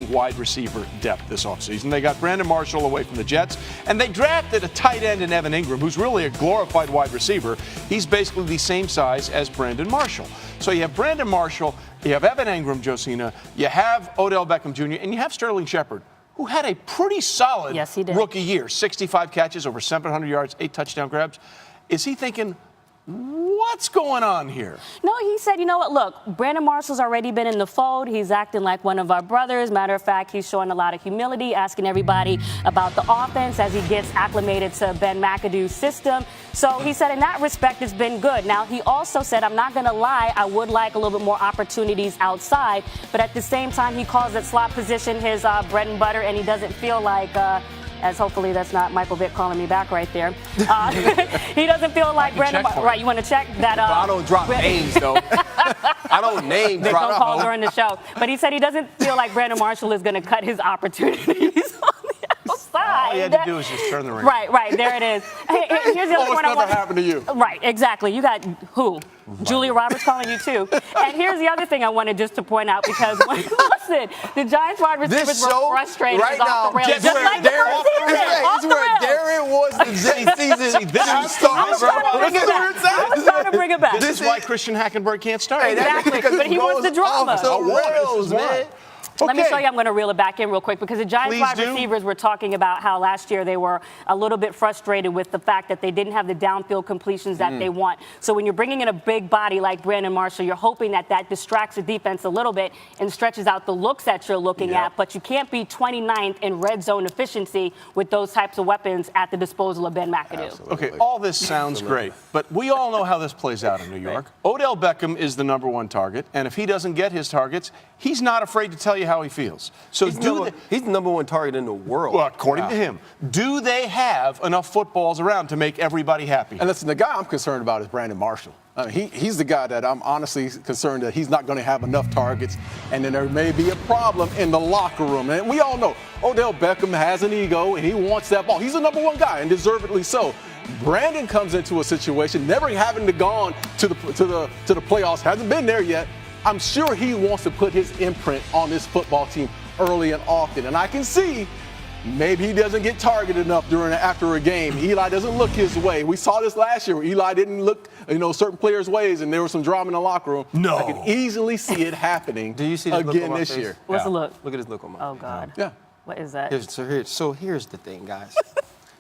wide receiver depth this offseason. They got Brandon Marshall away from the Jets, and they drafted a tight end in Evan Ingram, who's really a glorified wide receiver. He's basically the same size as Brandon Marshall. So you have Brandon Marshall, you have Evan Ingram, Josina, you have Odell Beckham Jr., and you have Sterling Shepard, who had a pretty solid rookie year. 65 catches, over 700 yards, 8 touchdown grabs. Is he thinking, what's going on here? No, he said, you know what, look, Brandon Marshall's already been in the fold. He's acting like one of our brothers. Matter of fact, he's showing a lot of humility, asking everybody about the offense as he gets acclimated to Ben McAdoo's system. So he said in that respect, it's been good. Now, he also said, I'm not going to lie, I would like a little bit more opportunities outside. But at the same time, he calls that slot position his bread and butter, and he doesn't feel like as hopefully that's not Michael Vick calling me back right there. He doesn't feel like Brandon. Right, you want to check that? I don't drop names, though. I don't name drop. Don't call during the show. But he said he doesn't feel like Brandon Marshall is going to cut his opportunities on the outside. All you had to do is just turn the ring. Right, there it is. Here's the other point I want. Happened to you. Right, exactly. You got who? Julia Roberts calling you too. And here's the other thing I wanted just to point out, because listen, the Giants wide receivers were frustrated right off the rails, just like the first season. This is where Darren was the season. I was trying to bring it back. This is why Christian Hackenberg can't start. Exactly, but he wants the drama. Man. Let me show you. I'm going to reel it back in real quick, because the Giants wide receivers were talking about how last year they were a little bit frustrated with the fact that they didn't have the downfield completions that they want. So when you're bringing in a big body like Brandon Marshall, you're hoping that that distracts the defense a little bit and stretches out the looks that you're looking at. But you can't be 29th in red zone efficiency with those types of weapons at the disposal of Ben McAdoo. Okay, all this sounds great, but we all know how this plays out in New York. Odell Beckham is the #1 target, and if he doesn't get his targets, he's not afraid to tell you how he feels. So he's the #1 target in the world. Well, according to him, do they have enough footballs around to make everybody happy? And listen, the guy I'm concerned about is Brandon Marshall. I mean, he's the guy that I'm honestly concerned that he's not going to have enough targets, and then there may be a problem in the locker room. And we all know Odell Beckham has an ego, and he wants that ball. He's the #1 guy, and deservedly so. Brandon comes into a situation never having to gone to the playoffs, hasn't been there yet. I'm sure he wants to put his imprint on this football team early and often. And I can see maybe he doesn't get targeted enough after a game. Eli doesn't look his way. We saw this last year where Eli didn't look, certain players' ways, and there was some drama in the locker room. No. I can easily see it happening Do you see this again look on my this face? year. What's the look? Look at his look on my face. Oh, God. Yeah. What is that? So here's the thing, guys.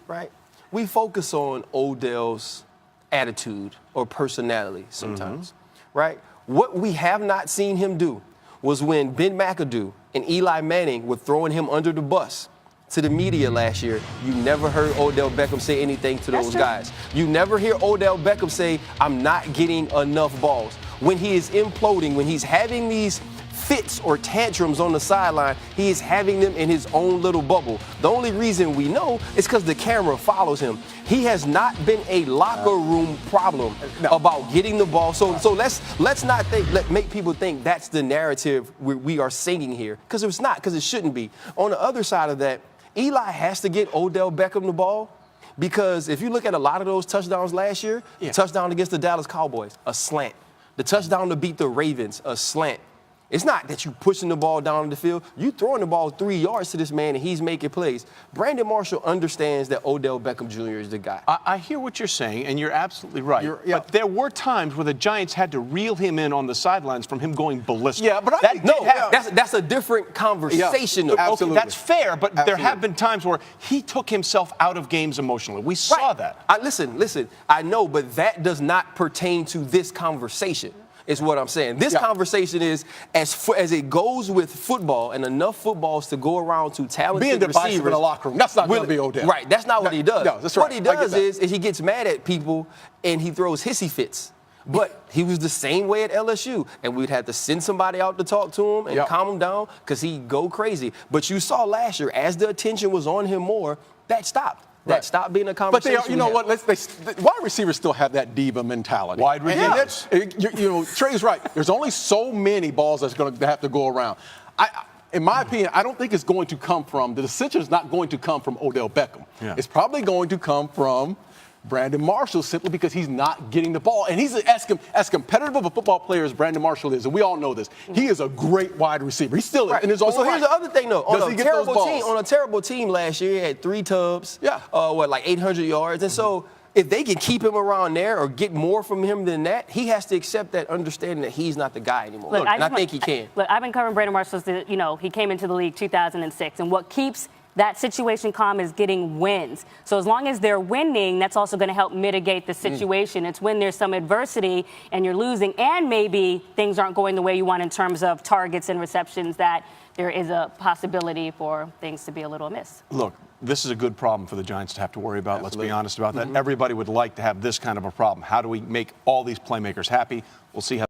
Right? We focus on Odell's attitude or personality sometimes, right? What we have not seen him do was when Ben McAdoo and Eli Manning were throwing him under the bus to the media last year, you never heard Odell Beckham say anything to those guys. You never hear Odell Beckham say, I'm not getting enough balls. When he is imploding, when he's having these fits or tantrums on the sideline, he is having them in his own little bubble. The only reason we know is because the camera follows him. He has not been a locker room problem about getting the ball. So let's not make people think that's the narrative we are singing here, because it's not, because it shouldn't be. On the other side of that, Eli has to get Odell Beckham the ball, because if you look at a lot of those touchdowns last year, touchdown against the Dallas Cowboys, a slant. The touchdown to beat the Ravens, a slant. It's not that you pushing the ball down the field. You throwing the ball 3 yards to this man, and he's making plays. Brandon Marshall understands that Odell Beckham Jr. is the guy. I hear what you're saying, and you're absolutely right. But there were times where the Giants had to reel him in on the sidelines from him going ballistic. Yeah, but that's a different conversation. Yeah, absolutely. Okay, that's fair, but there have been times where he took himself out of games emotionally. We saw that. Listen, I know, but that does not pertain to this conversation. Is what I'm saying. This conversation is as it goes with football, and enough footballs to go around to talented receivers. Being divisive in the locker room, that's not going to be Odell. Right, that's not what he does. No, that's right. What he does is he gets mad at people and he throws hissy fits. But he was the same way at LSU, and we'd have to send somebody out to talk to him and calm him down, because he'd go crazy. But you saw last year, as the attention was on him more, that stopped. That stopped being a conversation. But you know what? Wide receivers still have that diva mentality. Wide receivers. Trey's right. There's only so many balls that's going to have to go around. In my opinion, I don't think it's going to come from, the decision is not going to come from Odell Beckham. It's probably going to come from Brandon Marshall simply because he's not getting the ball. And he's as competitive of a football player as Brandon Marshall is, and we all know this. He is a great wide receiver. He's still in his own So here's the other thing, though. Does he get those balls? On a terrible team last year, he had 3 tubs, like 800 yards. And so if they can keep him around there or get more from him than that, he has to accept that understanding that he's not the guy anymore. Look, and I think he can. Look, I've been covering Brandon Marshall since, he came into the league 2006. And what keeps that situation calm is getting wins. So as long as they're winning, that's also going to help mitigate the situation. It's when there's some adversity and you're losing and maybe things aren't going the way you want in terms of targets and receptions that there is a possibility for things to be a little amiss. Look, this is a good problem for the Giants to have to worry about. Let's be honest about that. Everybody would like to have this kind of a problem. How do we make all these playmakers happy? We'll see how